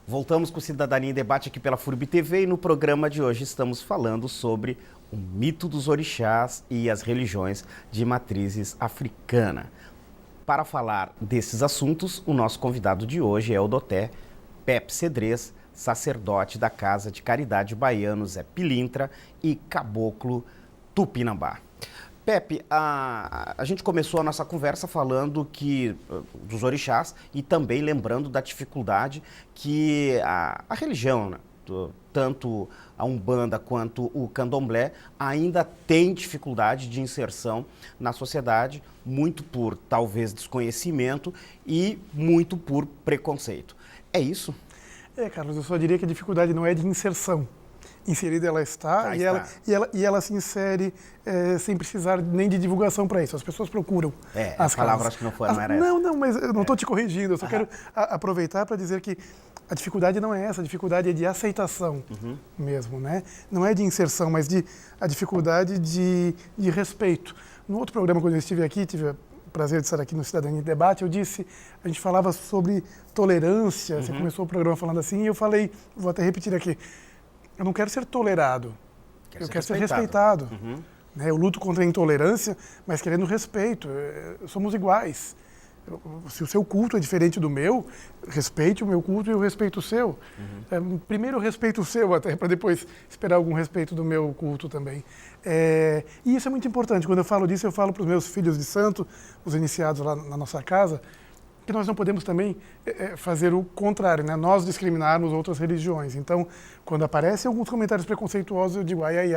Voltamos com Cidadania em Debate aqui pela FURB TV e no programa de hoje estamos falando sobre o mito dos orixás e as religiões de matrizes africana. Para falar desses assuntos, o nosso convidado de hoje é o Doté Pepe Cedrez, sacerdote da Casa de Caridade Baiano Zé Pilintra e caboclo Tupinambá. Pepe, a gente começou a nossa conversa falando dos orixás e também lembrando da dificuldade que a religião, né, tanto a Umbanda quanto o Candomblé, ainda tem dificuldade de inserção na sociedade, muito por talvez desconhecimento e muito por preconceito. É isso? Carlos, eu só diria que a dificuldade não é de inserção. Inserida ela está, e ela se insere sem precisar nem de divulgação para isso. As pessoas procuram as a palavra casas. Acho que não era essa. Não, mas eu não estou te corrigindo, eu só quero aproveitar para dizer que a dificuldade não é essa, a dificuldade é de aceitação mesmo, né? Não é de inserção, mas a dificuldade de respeito. No outro programa, quando eu estive aqui, tive o prazer de estar aqui no Cidadania em Debate, a gente falava sobre tolerância, você começou o programa falando assim, e eu falei, vou até repetir aqui, eu não quero ser tolerado, eu quero ser respeitado. Né? Eu luto contra a intolerância, mas querendo respeito. Somos iguais. Se o seu culto é diferente do meu, respeite o meu culto e eu respeito o seu. Primeiro eu respeito o seu, até para depois esperar algum respeito do meu culto também. E isso é muito importante. Quando eu falo disso, eu falo para os meus filhos de santo, os iniciados lá na nossa casa, que nós não podemos também fazer o contrário, né? Nós discriminarmos outras religiões. Então, quando aparecem alguns comentários preconceituosos, eu digo, ai,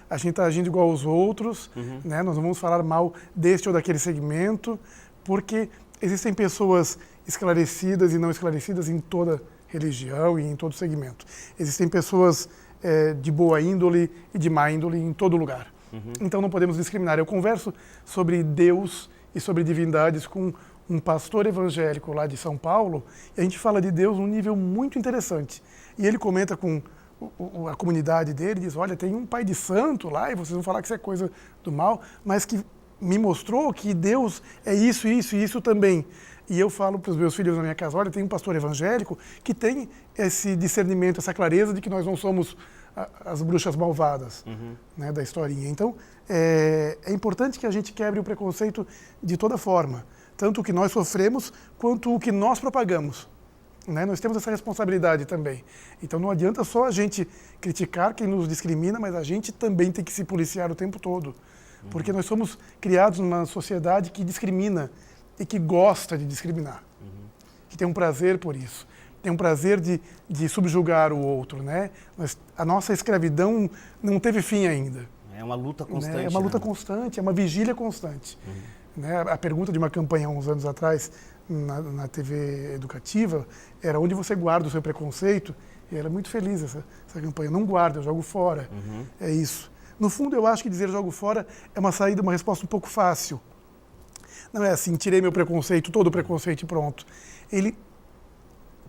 a gente está agindo igual aos outros, né? Nós não vamos falar mal deste ou daquele segmento, porque existem pessoas esclarecidas e não esclarecidas em toda religião e em todo segmento. Existem pessoas de boa índole e de má índole em todo lugar. Então, não podemos discriminar. Eu converso sobre Deus e sobre divindades com um pastor evangélico lá de São Paulo, e a gente fala de Deus num nível muito interessante. E ele comenta com a comunidade dele, diz, olha, tem um pai de santo lá, e vocês vão falar que isso é coisa do mal, mas que me mostrou que Deus é isso, isso e isso também. E eu falo para os meus filhos na minha casa, olha, tem um pastor evangélico que tem esse discernimento, essa clareza de que nós não somos as bruxas malvadas, né, da historinha. Então, é importante que a gente quebre o preconceito de toda forma. Tanto o que nós sofremos, quanto o que nós propagamos. Né? Nós temos essa responsabilidade também. Então não adianta só a gente criticar quem nos discrimina, mas a gente também tem que se policiar o tempo todo. Porque nós somos criados numa sociedade que discrimina e que gosta de discriminar. Que tem um prazer por isso. Tem um prazer de subjugar o outro. Né? A nossa escravidão não teve fim ainda. É uma luta constante. Né? É uma luta constante, é uma vigília constante. Né? A pergunta de uma campanha há uns anos atrás na TV educativa era onde você guarda o seu preconceito, e era muito feliz essa campanha. Não guarda, eu jogo fora. É isso. No fundo, eu acho que dizer jogo fora é uma saída, uma resposta um pouco fácil. Não é assim, tirei meu preconceito, todo o preconceito e pronto. Ele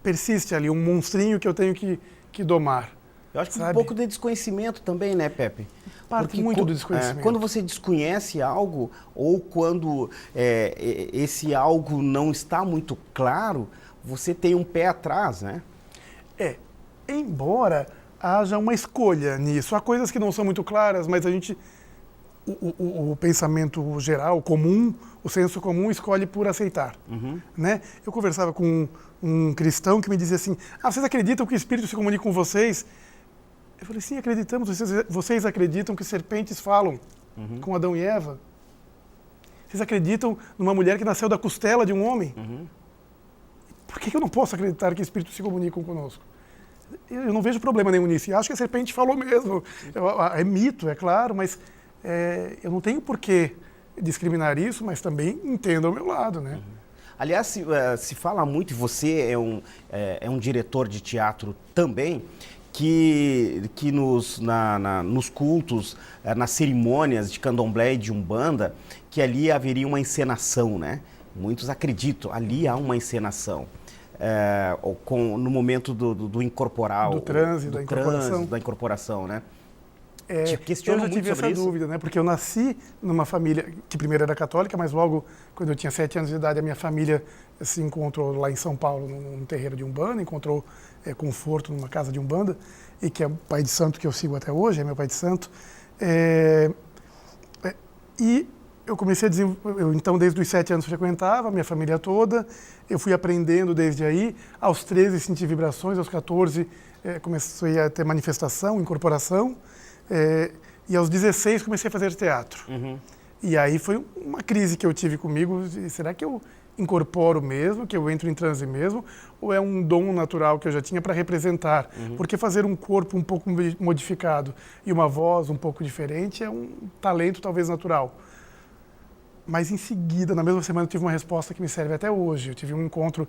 persiste ali, um monstrinho que eu tenho que domar. Eu acho que um pouco de desconhecimento também, né, Pepe? Parte muito do desconhecimento. Quando você desconhece algo, ou quando esse algo não está muito claro, você tem um pé atrás, né? Embora haja uma escolha nisso. Há coisas que não são muito claras, mas a gente... O pensamento geral, comum, o senso comum escolhe por aceitar. Né? Eu conversava com um cristão que me dizia assim, vocês acreditam que o Espírito se comunica com vocês? Eu falei, sim, acreditamos. Vocês acreditam que serpentes falam com Adão e Eva? Vocês acreditam numa mulher que nasceu da costela de um homem? Por que eu não posso acreditar que espíritos se comunicam conosco? Eu não vejo problema nenhum nisso. E acho que a serpente falou mesmo. É mito, é claro, mas eu não tenho por que discriminar isso, mas também entendo ao meu lado, né? Aliás, se fala muito, e você é um diretor de teatro também, que nos cultos, nas cerimônias de candomblé e de umbanda, que ali haveria uma encenação, né? Muitos acreditam, ali há uma encenação. No momento do incorporal. Do trânsito, da incorporação. Da incorporação, né? Te questionam eu já muito tive sobre essa isso? dúvida, né? Porque eu nasci numa família que primeiro era católica, mas logo, quando eu tinha 7 anos de idade, a minha família se encontrou lá em São Paulo, num terreiro de Umbanda, encontrou conforto numa casa de Umbanda, e que é o pai de santo que eu sigo até hoje, é meu pai de santo. E eu comecei a desenvolver, então desde os 7 anos frequentava, a minha família toda, eu fui aprendendo desde aí, aos 13 senti vibrações, aos 14 comecei a ter manifestação, incorporação, e aos 16 comecei a fazer teatro. E aí foi uma crise que eu tive comigo, será que eu incorporo mesmo, que eu entro em transe mesmo, ou é um dom natural que eu já tinha para representar? Porque fazer um corpo um pouco modificado e uma voz um pouco diferente é um talento talvez natural. Mas em seguida, na mesma semana, eu tive uma resposta que me serve até hoje. Eu tive um encontro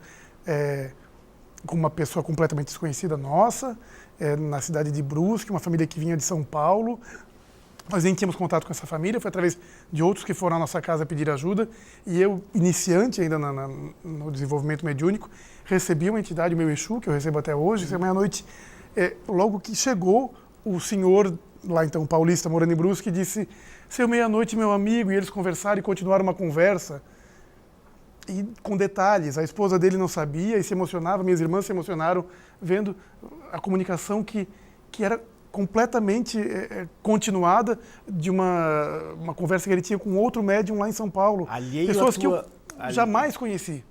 com uma pessoa completamente desconhecida nossa, na cidade de Brusque, uma família que vinha de São Paulo. Nós nem tínhamos contato com essa família, foi através de outros que foram à nossa casa pedir ajuda. E eu, iniciante ainda no desenvolvimento mediúnico, recebi uma entidade, o meu Exu, que eu recebo até hoje. Essa meia-noite, logo que chegou, o senhor, lá então paulista, morando em Brusque, disse: "Seu meia-noite, meu amigo", e eles conversaram e continuaram uma conversa. E com detalhes, a esposa dele não sabia e se emocionava, minhas irmãs se emocionaram vendo a comunicação que era completamente continuada de uma conversa que ele tinha com outro médium lá em São Paulo. Alheio Pessoas à que eu tua- jamais conheci.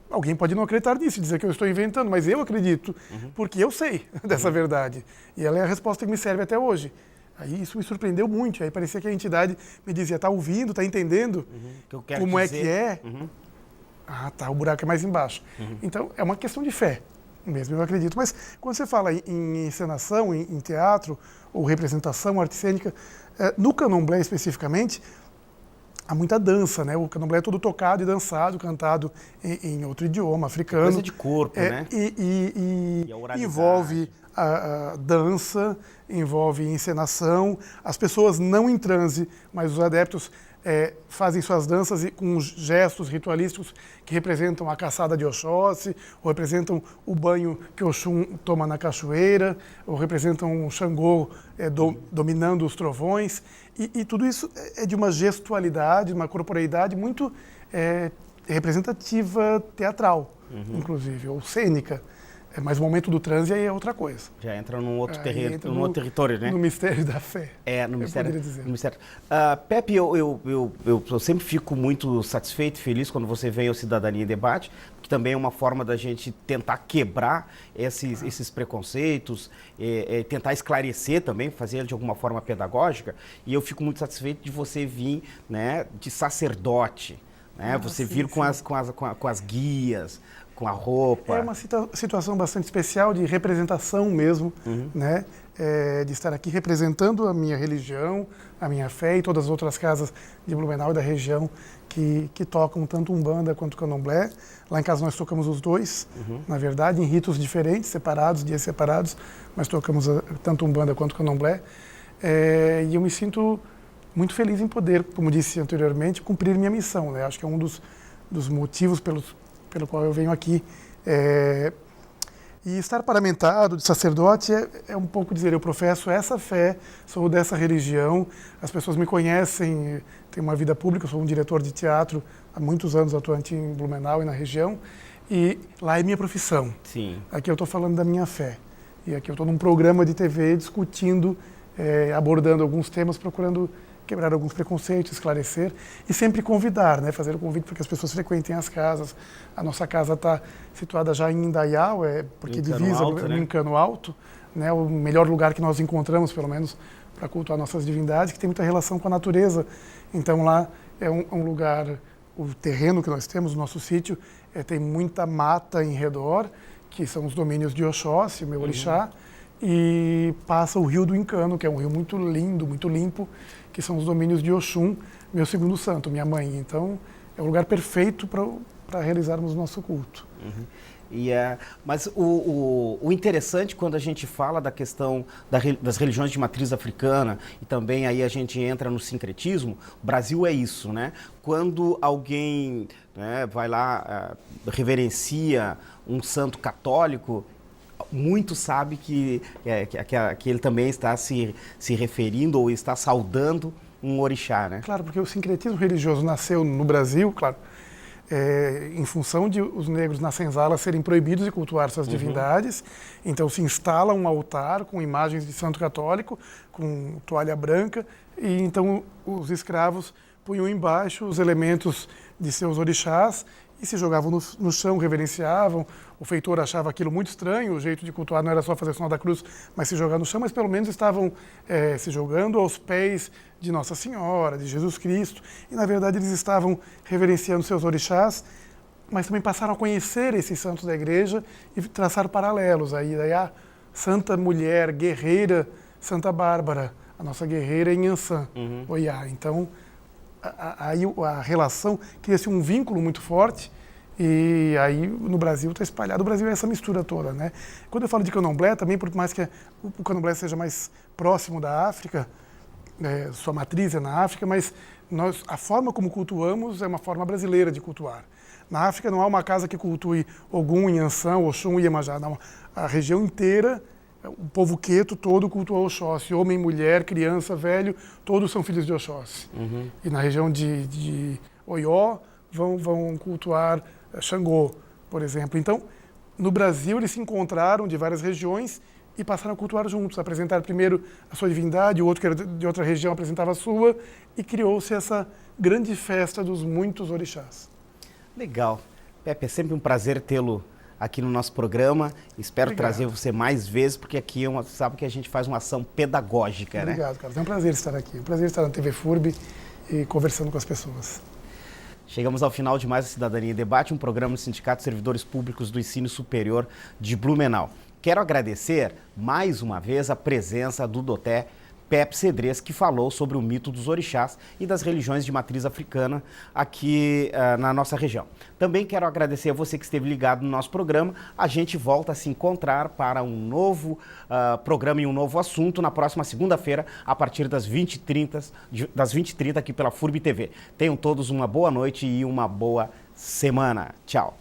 Alguém pode não acreditar nisso, dizer que eu estou inventando, mas eu acredito, porque eu sei dessa verdade. E ela é a resposta que me serve até hoje. Aí isso me surpreendeu muito. Aí parecia que a entidade me dizia: "Está ouvindo, está entendendo Que eu quero como é dizer. que é?" Ah, tá, o buraco é mais embaixo. Então, é uma questão de fé mesmo, eu acredito. Mas quando você fala em encenação, em teatro, ou representação, arte cênica, no candomblé especificamente, há muita dança, né? O candomblé é todo tocado e dançado, cantado em outro idioma, africano. Coisa de corpo, né? E E a oralidade. envolve a dança, envolve encenação. As pessoas não em transe, mas os adeptos fazem suas danças com gestos ritualísticos que representam a caçada de Oxóssi, ou representam o banho que Oxum toma na cachoeira, ou representam o Xangô dominando os trovões. E tudo isso é de uma gestualidade, uma corporeidade muito representativa teatral, inclusive, ou cênica. Mas o momento do transe aí é outra coisa. Já entra num outro terreno, Entra num outro território, né? No mistério da fé. No mistério. Poderia dizer. No mistério. Pepe, eu sempre fico muito satisfeito e feliz quando você vem ao Cidadania em Debate, que também é uma forma da gente tentar quebrar esses preconceitos, tentar esclarecer também, fazer de alguma forma pedagógica. E eu fico muito satisfeito de você vir, né, de sacerdote, né? Você vir com as guias, com a roupa. É uma situação bastante especial de representação mesmo, né? De estar aqui representando a minha religião, a minha fé e todas as outras casas de Blumenau e da região que tocam tanto Umbanda quanto Candomblé. Lá em casa nós tocamos os dois, na verdade, em ritos diferentes, separados, dias separados, mas tocamos tanto Umbanda quanto Candomblé. E eu me sinto muito feliz em poder, como disse anteriormente, cumprir minha missão, né? Acho que é um dos motivos pelo qual eu venho aqui. E estar paramentado de sacerdote é um pouco dizer, eu professo essa fé, sou dessa religião, as pessoas me conhecem, tenho uma vida pública, sou um diretor de teatro há muitos anos atuante em Blumenau e na região, e lá é minha profissão. Sim. Aqui eu estou falando da minha fé. E aqui eu estou num programa de TV discutindo, abordando alguns temas, procurando quebrar alguns preconceitos, esclarecer e sempre convidar, né? Fazer o convite para que as pessoas frequentem as casas. A nossa casa está situada já em Indaial, porque divisa em Cano Alto, né? O melhor lugar que nós encontramos, pelo menos, para cultuar nossas divindades, que tem muita relação com a natureza. Então lá é um lugar, o terreno que nós temos, o nosso sítio, tem muita mata em redor, que são os domínios de Oxóssi, o meu orixá, e passa o rio do Encano, que é um rio muito lindo, muito limpo, que são os domínios de Oxum, meu segundo santo, minha mãe. Então, é o lugar perfeito para realizarmos o nosso culto. Mas o interessante quando a gente fala da questão das religiões de matriz africana e também aí a gente entra no sincretismo, o Brasil é isso, né? Quando alguém, né, vai lá, reverencia um santo católico, muito sabe que ele também está se referindo ou está saudando um orixá, né? Claro, porque o sincretismo religioso nasceu no Brasil, claro, em função de os negros na senzala serem proibidos de cultuar suas divindades. Então se instala um altar com imagens de santo católico, com toalha branca, e então os escravos punham embaixo os elementos de seus orixás e se jogavam no chão, reverenciavam. O feitor achava aquilo muito estranho, o jeito de cultuar não era só fazer o sinal da cruz, mas se jogar no chão, mas pelo menos estavam se jogando aos pés de Nossa Senhora, de Jesus Cristo, e na verdade eles estavam reverenciando seus orixás, mas também passaram a conhecer esses santos da igreja e traçar paralelos. Daí a Santa Mulher Guerreira Santa Bárbara, a nossa guerreira em Ançã, Oiá. Então, aí a relação cria-se um vínculo muito forte, e aí no Brasil está espalhado. O Brasil é essa mistura toda, né? Quando eu falo de candomblé, também por mais que o candomblé seja mais próximo da África, sua matriz é na África, mas a forma como cultuamos é uma forma brasileira de cultuar. Na África não há uma casa que cultue Ogum, Inhansã, Oxum e Iemanjá. Não. A região inteira, o povo queto todo cultua Oxóssi. Homem, mulher, criança, velho, todos são filhos de Oxóssi. E na região de Oió vão cultuar Xangô, por exemplo. Então, no Brasil eles se encontraram de várias regiões e passaram a cultuar juntos, apresentar primeiro a sua divindade, o outro que era de outra região apresentava a sua, e criou-se essa grande festa dos muitos orixás. Legal. Pepe, é sempre um prazer tê-lo aqui no nosso programa. Espero trazer você mais vezes, porque aqui sabe que a gente faz uma ação pedagógica, né? Obrigado, cara. É um prazer estar aqui. É um prazer estar na TV FURB e conversando com as pessoas. Chegamos ao final de mais a Cidadania em Debate, um programa do Sindicato de Servidores Públicos do Ensino Superior de Blumenau. Quero agradecer mais uma vez a presença do Doté Pepe Cedrez, que falou sobre o mito dos orixás e das religiões de matriz africana aqui na nossa região. Também quero agradecer a você que esteve ligado no nosso programa. A gente volta a se encontrar para um novo programa e um novo assunto na próxima segunda-feira, a partir das 20h30 aqui pela FURB TV. Tenham todos uma boa noite e uma boa semana. Tchau.